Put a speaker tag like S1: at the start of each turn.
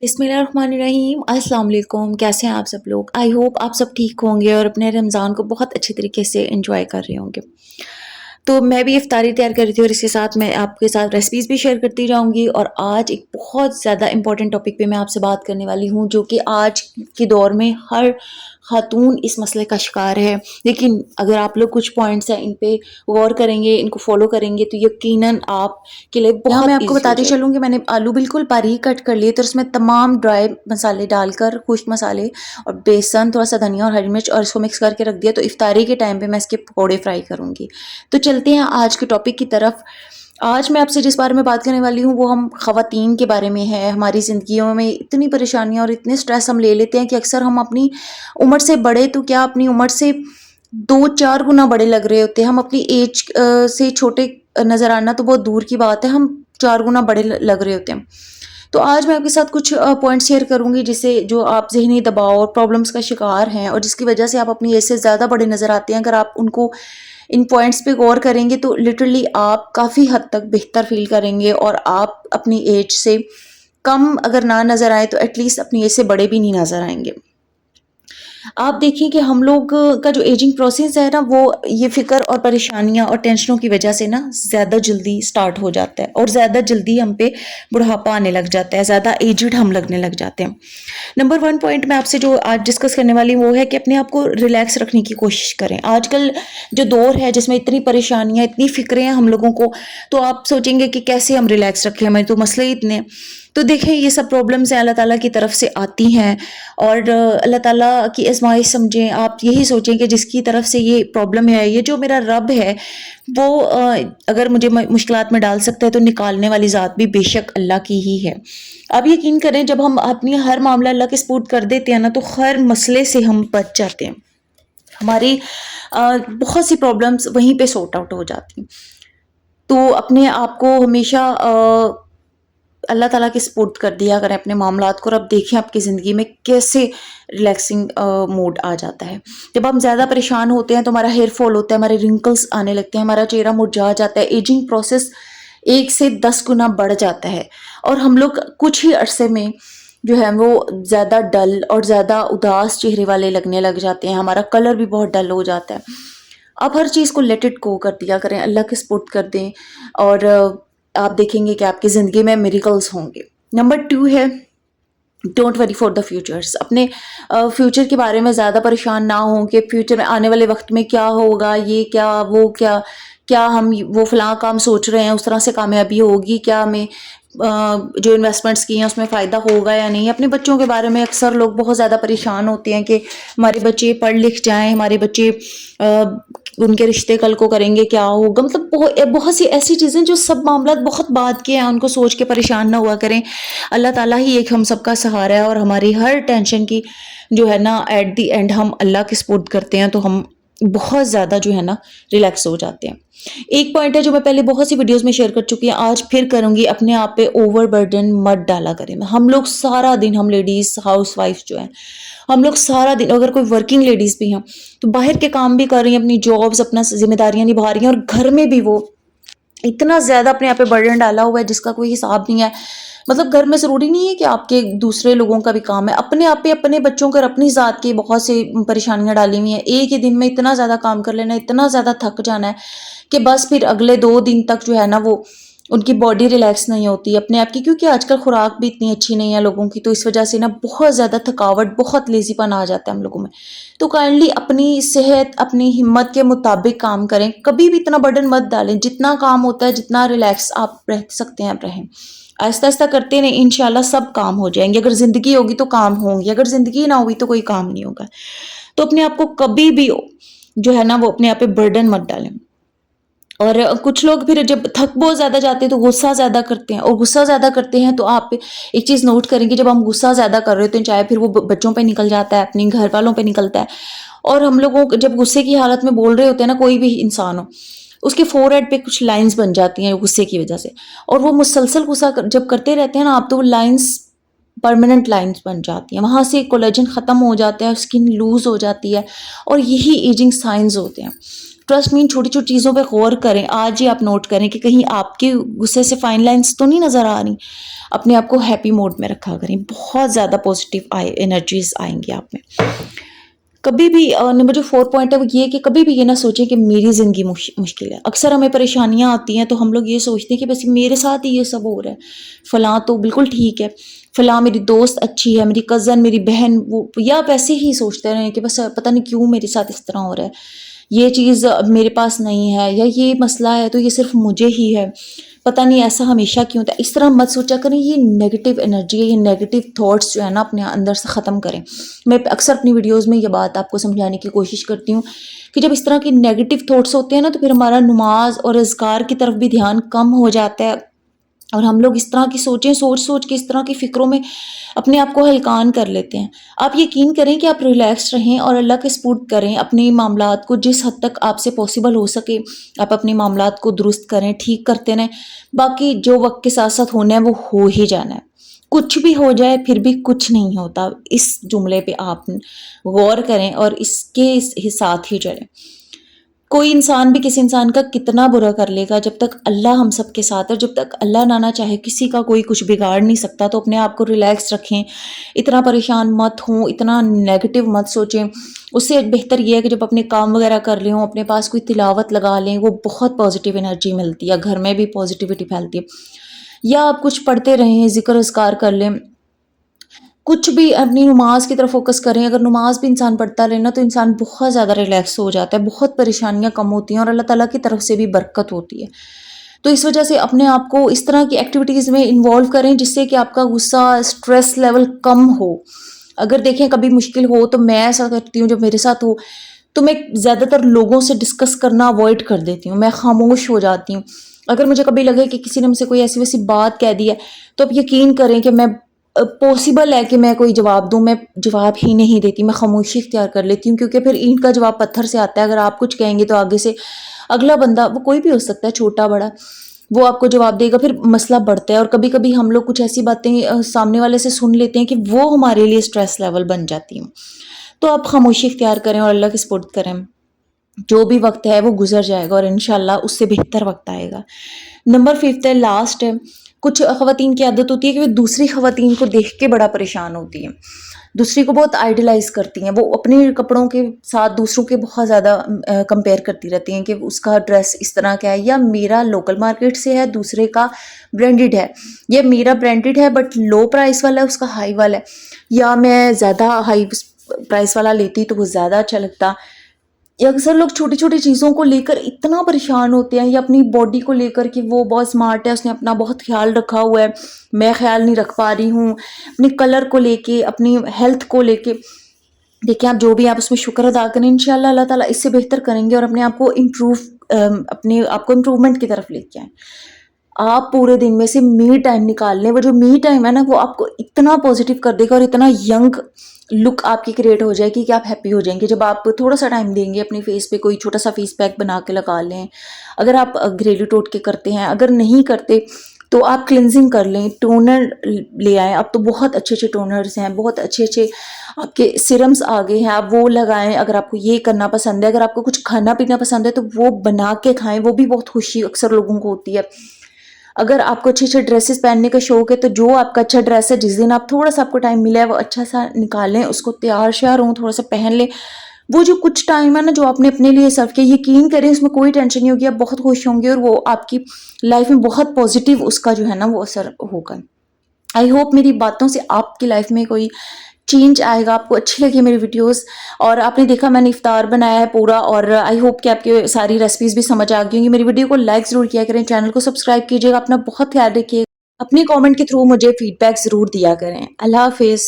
S1: बिस्मिल्लाहिर्रहमानिर्रहीम। अस्सलाम वालेकुम। कैसे हैं आप सब लोग? आई होप आप सब ठीक होंगे और अपने रमज़ान को बहुत अच्छे तरीके से एंजॉय कर रहे होंगे। तो मैं भी इफ्तारी तैयार कर रही थी और इसके साथ मैं आपके साथ रेसिपीज़ भी शेयर करती जाऊँगी। और आज एक बहुत ज़्यादा इम्पोर्टेंट टॉपिक पे मैं आपसे बात करने वाली हूँ, जो कि आज के दौर में हर खातून इस मसले का शिकार है। लेकिन अगर आप लोग कुछ पॉइंट्स हैं इन पे गौर करेंगे, इनको फॉलो करेंगे, तो यकीनन आपके लिए
S2: यहाँ मैं
S1: बहुत
S2: आपको
S1: ईज़ी हो
S2: बताती
S1: जाएगा।
S2: चलूँ कि मैंने आलू बिल्कुल बारीक कट कर लिए, तो उसमें तमाम ड्राई मसाले डालकर, खुश्क मसाले और बेसन, थोड़ा सा धनिया और हरी मिर्च, और इसको मिक्स करके रख दिया। तो इफ्तारी के टाइम पे मैं इसके पकौड़े फ्राई करूँगी। तो चलते हैं आज के टॉपिक की तरफ। आज मैं आपसे जिस बारे में बात करने वाली हूँ वो हम ख़वातीन के बारे में है। हमारी ज़िंदगियों में इतनी परेशानियाँ और इतने स्ट्रेस हम ले लेते हैं कि अक्सर हम अपनी उम्र से बड़े, तो क्या अपनी उम्र से 2-4 गुना बड़े लग रहे होते हैं। हम अपनी एज से छोटे नज़र आना तो बहुत दूर की बात है, हम 4 गुना बड़े लग रहे होते हैं। तो आज मैं आपके साथ कुछ पॉइंट शेयर करूँगी जिससे जो आप ज़हनी दबाव और प्रॉब्लम्स का शिकार हैं और जिसकी वजह से आप अपनी एज से ज़्यादा बड़े नज़र आते हैं। अगर आप उनको इन पॉइंट्स पे गौर करेंगे तो लिटरली आप काफ़ी हद तक बेहतर फील करेंगे और आप अपनी एज से कम अगर ना नज़र आए तो एटलीस्ट अपनी एज से बड़े भी नहीं नज़र आएंगे। आप देखिए कि हम लोग का जो एजिंग प्रोसेस है ना, वो ये फ़िक्र और परेशानियाँ और टेंशनों की वजह से ना ज़्यादा जल्दी स्टार्ट हो जाता है और ज़्यादा जल्दी हम पे बुढ़ापा आने लग जाता है, ज़्यादा एजिड हम लगने लग जाते हैं। नंबर 1 पॉइंट मैं आपसे जो आज डिस्कस करने वाली हूँ वो है कि अपने आप को रिलैक्स रखने की कोशिश करें। आजकल जो दौर है जिसमें इतनी परेशानियाँ, इतनी फ़िक्रें हैं हम लोगों को, तो आप सोचेंगे कि कैसे हम रिलैक्स रखें, हमें तो मसले ही इतने हैं। तो देखें, ये सब प्रॉब्लम्स हैं अल्लाह ताला की तरफ से आती हैं और अल्लाह ताला की आज़माइश समझें। आप यही सोचें कि जिसकी तरफ से ये प्रॉब्लम है, ये जो मेरा रब है, वो अगर मुझे मुश्किलात में डाल सकता है तो निकालने वाली ज़ात भी बेशक अल्लाह की ही है। आप यकीन करें, जब हम अपनी हर मामला अल्लाह के सपुर्द कर देते हैं ना, तो हर मसले से हम बच जाते हैं। हमारी बहुत सी प्रॉब्लम्स वहीं पे सॉर्ट आउट हो जाती हैं। तो अपने आप को हमेशा अल्लाह ताला के सपुर्द कर दिया करें अपने मामलात को, और अब देखें आपकी ज़िंदगी में कैसे रिलैक्सिंग मोड आ जाता है। जब हम ज़्यादा परेशान होते हैं तो हमारा हेयर फॉल होता है, हमारे रिंकल्स आने लगते हैं, हमारा चेहरा मुरझा जाता है, एजिंग प्रोसेस 1 से 10 गुना बढ़ जाता है और हम लोग कुछ ही अरसे में जो है वो ज़्यादा डल और ज़्यादा उदास चेहरे वाले लगने लग जाते हैं। हमारा कलर भी बहुत डल हो जाता है। आप हर चीज़ को लेट इट गो कर दिया करें, अल्लाह के सपुर्द कर दें और आप देखेंगे कि आपकी ज़िंदगी में मिरेकल्स होंगे। नंबर 2 है, don't worry for the futures. अपने फ्यूचर के बारे में ज़्यादा परेशान ना हों कि फ्यूचर में आने वाले वक्त में क्या होगा, ये क्या, वो क्या, क्या हम वो फ़लाँ काम सोच रहे हैं उस तरह से कामयाबी होगी, क्या हमें जो इन्वेस्टमेंट्स की हैं उसमें फ़ायदा होगा या नहीं। अपने बच्चों के बारे में अक्सर लोग बहुत ज़्यादा परेशान होते हैं कि हमारे बच्चे पढ़ लिख जाएँ, हमारे बच्चे उनके रिश्ते कल को करेंगे, क्या होगा। मतलब बहुत सी ऐसी चीज़ें जो सब मामला बहुत बाद के हैं, उनको सोच के परेशान ना हुआ करें। अल्लाह ताला ही एक हम सबका सहारा है और हमारी हर टेंशन की जो है ना, एट द एंड हम अल्लाह के सपुर्द करते हैं तो हम बहुत ज़्यादा जो है ना रिलैक्स हो जाते हैं। एक पॉइंट है जो मैं पहले बहुत सी वीडियोस में शेयर कर चुकी हूँ, आज फिर करूँगी, अपने आप पे ओवर बर्डन मत डाला करें। हम लोग सारा दिन, हम लेडीज़ हाउस वाइफ जो हैं, हम लोग सारा दिन, अगर कोई वर्किंग लेडीज़ भी हैं तो बाहर के काम भी कर रही हैं, अपनी जॉब्स, अपना जिम्मेदारियाँ निभा रही हैं और घर में भी वो इतना ज़्यादा अपने आप पे बर्डन डाला हुआ है जिसका कोई हिसाब नहीं है। मतलब घर में ज़रूरी नहीं है कि आपके दूसरे लोगों का भी काम है, अपने आप पे अपने बच्चों को और अपनी ज़ात की बहुत सी परेशानियाँ डाली हुई हैं। एक ही दिन में इतना ज़्यादा काम कर लेना, इतना ज़्यादा थक जाना है कि बस फिर अगले 2 दिन तक जो है ना वो उनकी बॉडी रिलैक्स नहीं होती अपने आप की, क्योंकि आजकल खुराक भी इतनी अच्छी नहीं है लोगों की, तो इस वजह से ना बहुत ज़्यादा थकावट, बहुत लेज़ीपन आ जाता है हम लोगों में। तो काइंडली अपनी सेहत, अपनी हिम्मत के मुताबिक काम करें, कभी भी इतना बर्डन मत डालें। जितना काम होता है, जितना रिलैक्स आप रह सकते हैं आप रहें। आहिस्ता आहिस्ता करते रहें, इंशाल्लाह सब काम हो जाएंगे। अगर ज़िंदगी होगी तो काम होंगे, अगर ज़िंदगी ना होगी तो कोई काम नहीं होगा। तो अपने आप को कभी भी जो है ना वो अपने आप पे बर्डन मत डालें। और कुछ लोग फिर जब थक बहुत ज़्यादा जाते हैं तो गुस्सा ज़्यादा करते हैं, और गुस्सा ज़्यादा करते हैं तो आप एक चीज़ नोट करेंगे, जब हम गुस्सा ज़्यादा कर रहे होते हैं, चाहे फिर वो बच्चों पे निकल जाता है, अपने घर वालों पे निकलता है, और हम लोगों को जब गुस्से की हालत में बोल रहे होते हैं ना, कोई भी इंसान हो, उसके फोरहेड पे कुछ लाइंस बन जाती हैं गुस्से की वजह से, और वो मुसलसल गुस्सा जब करते रहते हैं ना आप, तो वो लाइंस परमानेंट लाइंस बन जाती हैं, वहाँ से कोलेजन ख़त्म हो जाता है, स्किन लूज़ हो जाती है, और यही एजिंग साइंस होते हैं। ٹرسٹ مین چھوٹی چھوٹی چیزوں پہ غور کریں. آج ہی آپ نوٹ کریں کہ کہیں آپ کے غصے سے فائن لائنس تو نہیں نظر آ رہی. اپنے آپ کو ہیپی موڈ میں رکھا کریں. بہت زیادہ پازیٹیو انرجیز آئیں گی آپ میں. کبھی بھی نمبر جو 4 پوائنٹ ہے وہ یہ کہ کبھی بھی یہ نہ سوچیں کہ میری زندگی مشکل ہے. اکثر ہمیں پریشانیاں آتی ہیں تو ہم لوگ یہ سوچتے ہیں کہ بس میرے ساتھ ہی یہ سب ہو رہا ہے, فلاں تو بالکل ٹھیک ہے, فلاں میری دوست اچھی ہے, میری کزن, میری بہن, وہ یا ویسے ہی سوچتے رہیں کہ بس پتہ نہیں کیوں میرے ساتھ اس طرح ہو رہا ہے, یہ چیز میرے پاس نہیں ہے, یا یہ مسئلہ ہے تو یہ صرف مجھے ہی ہے, پتہ نہیں ایسا ہمیشہ کیوں ہوتا ہے. اس طرح مت سوچا کریں. یہ نیگیٹو انرجی ہے, یہ نیگیٹو تھاٹس جو ہے نا اپنے اندر سے ختم کریں. میں اکثر اپنی ویڈیوز میں یہ بات آپ کو سمجھانے کی کوشش کرتی ہوں کہ جب اس طرح کی نیگیٹو تھاٹس ہوتے ہیں نا تو پھر ہمارا نماز اور اذکار کی طرف بھی دھیان کم ہو جاتا ہے, اور ہم لوگ اس طرح کی سوچ کے اس طرح کی فکروں میں اپنے آپ کو ہلکان کر لیتے ہیں. آپ یقین کریں کہ آپ ریلیکس رہیں اور اللہ کے سپورٹ کریں. اپنے معاملات کو جس حد تک آپ سے پاسبل ہو سکے آپ اپنے معاملات کو درست کریں, ٹھیک کرتے رہیں. باقی جو وقت کے ساتھ ساتھ ہونا ہے وہ ہو ہی جانا ہے. کچھ بھی ہو جائے پھر بھی کچھ نہیں ہوتا. اس جملے پہ آپ غور کریں اور اس کے ساتھ ہی چلیں. کوئی انسان بھی کسی انسان کا کتنا برا کر لے گا, جب تک اللہ ہم سب کے ساتھ ہے, جب تک اللہ نہ چاہے کسی کا کوئی کچھ بگاڑ نہیں سکتا. تو اپنے آپ کو ریلیکس رکھیں, اتنا پریشان مت ہوں, اتنا نیگیٹو مت سوچیں. اس سے بہتر یہ ہے کہ جب اپنے کام وغیرہ کر لیں ہوں, اپنے پاس کوئی تلاوت لگا لیں, وہ بہت پازیٹیو انرجی ملتی ہے, گھر میں بھی پازیٹیوٹی پھیلتی ہے. یا آپ کچھ پڑھتے رہیں, ذکر اذکار کر لیں, کچھ بھی اپنی نماز کی طرف فوکس کریں. اگر نماز بھی انسان پڑھتا رہے نا تو انسان بہت زیادہ ریلیکس ہو جاتا ہے, بہت پریشانیاں کم ہوتی ہیں اور اللہ تعالیٰ کی طرف سے بھی برکت ہوتی ہے. تو اس وجہ سے اپنے آپ کو اس طرح کی ایکٹیویٹیز میں انوالو کریں جس سے کہ آپ کا غصہ, اسٹریس لیول کم ہو. اگر دیکھیں کبھی مشکل ہو تو میں ایسا کرتی ہوں, جب میرے ساتھ ہو تو میں زیادہ تر لوگوں سے ڈسکس کرنا اوائڈ کر دیتی ہوں, میں خاموش ہو جاتی ہوں. اگر مجھے کبھی لگے کہ کسی نے مجھ سے کوئی ایسی ویسی بات کہہ دی ہے تو اب یقین کریں کہ میں پاسبل ہے کہ میں کوئی جواب دوں, میں جواب ہی نہیں دیتی, میں خاموشی اختیار کر لیتی ہوں. کیونکہ پھر اینٹ کا جواب پتھر سے آتا ہے. اگر آپ کچھ کہیں گے تو آگے سے اگلا بندہ, وہ کوئی بھی ہو سکتا ہے, چھوٹا بڑا, وہ آپ کو جواب دے گا, پھر مسئلہ بڑھتا ہے. اور کبھی کبھی ہم لوگ کچھ ایسی باتیں سامنے والے سے سن لیتے ہیں کہ وہ ہمارے لیے اسٹریس لیول بن جاتی ہیں. تو آپ خاموشی اختیار کریں اور اللہ کی سپورٹ کریں. جو بھی وقت ہے وہ گزر جائے گا اور انشاءاللہ اس سے بہتر وقت آئے گا. نمبر 5 ہے, لاسٹ ہے. کچھ خواتین کی عادت ہوتی ہے کہ وہ دوسری خواتین کو دیکھ کے بڑا پریشان ہوتی ہیں, دوسری کو بہت آئیڈلائز کرتی ہیں. وہ اپنے کپڑوں کے ساتھ دوسروں کے بہت زیادہ کمپیئر کرتی رہتی ہیں کہ اس کا ڈریس اس طرح کا ہے, یا میرا لوکل مارکیٹ سے ہے, دوسرے کا برانڈیڈ ہے, یا میرا برانڈیڈ ہے بٹ لو پرائس والا ہے, اس کا ہائی والا ہے, یا میں زیادہ ہائی پرائس والا لیتی تو وہ زیادہ اچھا لگتا. یا اکثر لوگ چھوٹی چھوٹی چیزوں کو لے کر اتنا پریشان ہوتے ہیں, یا اپنی باڈی کو لے کر کہ وہ بہت اسمارٹ ہے, اس نے اپنا بہت خیال رکھا ہوا ہے, میں خیال نہیں رکھ پا رہی ہوں, اپنے کلر کو لے کے, اپنی ہیلتھ کو لے کے. دیکھیں آپ جو بھی آپ اس میں شکر ادا کریں, انشاءاللہ اللہ تعالیٰ اس سے بہتر کریں گے اور اپنے آپ کو اپنے آپ کو امپروومنٹ کی طرف لے کے آئیں. آپ پورے دن میں سے می ٹائم نکال لیں. وہ جو می ٹائم ہے نا وہ آپ کو اتنا پازیٹیو کر دے گا اور اتنا ینگ لک آپ کی کریٹ ہو جائے گی کہ آپ ہیپی ہو جائیں گے. جب آپ تھوڑا سا ٹائم دیں گے اپنے فیس پہ, کوئی چھوٹا سا فیس پیک بنا کے لگا لیں, اگر آپ گھریلو ٹوٹکے کرتے ہیں, اگر نہیں کرتے تو آپ کلینزنگ کر لیں, ٹونر لے آئیں. اب تو بہت اچھے اچھے ٹونرز ہیں, بہت اچھے اچھے آپ کے سیرمز آگے ہیں, آپ وہ لگائیں. اگر آپ کو یہ کرنا پسند ہے, اگر آپ کو کچھ کھانا پینا پسند ہے تو وہ بنا کے کھائیں, وہ بھی بہت خوشی اکثر لوگوں کو ہوتی ہے. اگر آپ کو اچھے اچھے ڈریسز پہننے کا شوق ہے تو جو آپ کا اچھا ڈریس ہے, جس دن آپ تھوڑا سا آپ کو ٹائم ملا ہے وہ اچھا سا نکالیں, اس کو تیار شیار ہوں, تھوڑا سا پہن لیں. وہ جو کچھ ٹائم ہے نا جو آپ نے اپنے لیے صرف کیا, یقین کریں اس میں کوئی ٹینشن نہیں ہوگی, آپ بہت خوش ہوں گے اور وہ آپ کی لائف میں بہت پازیٹیو اس کا جو ہے نا وہ اثر ہوگا. آئی ہوپ میری باتوں سے آپ کی لائف میں کوئی چینج آئے گا, آپ کو اچھی لگی میری ویڈیوز. اور آپ نے دیکھا میں نے افطار بنایا ہے پورا, اور آئی ہوپ کہ آپ کے ساری ریسیپیز بھی سمجھ آ گئی ہوں گی. میری ویڈیو کو لائک ضرور کیا کریں, چینل کو سبسکرائب کیجیے گا, اپنا بہت خیال رکھیے. اپنے کامنٹ کے تھرو مجھے فیڈ بیک ضرور دیا کریں. اللہ حافظ.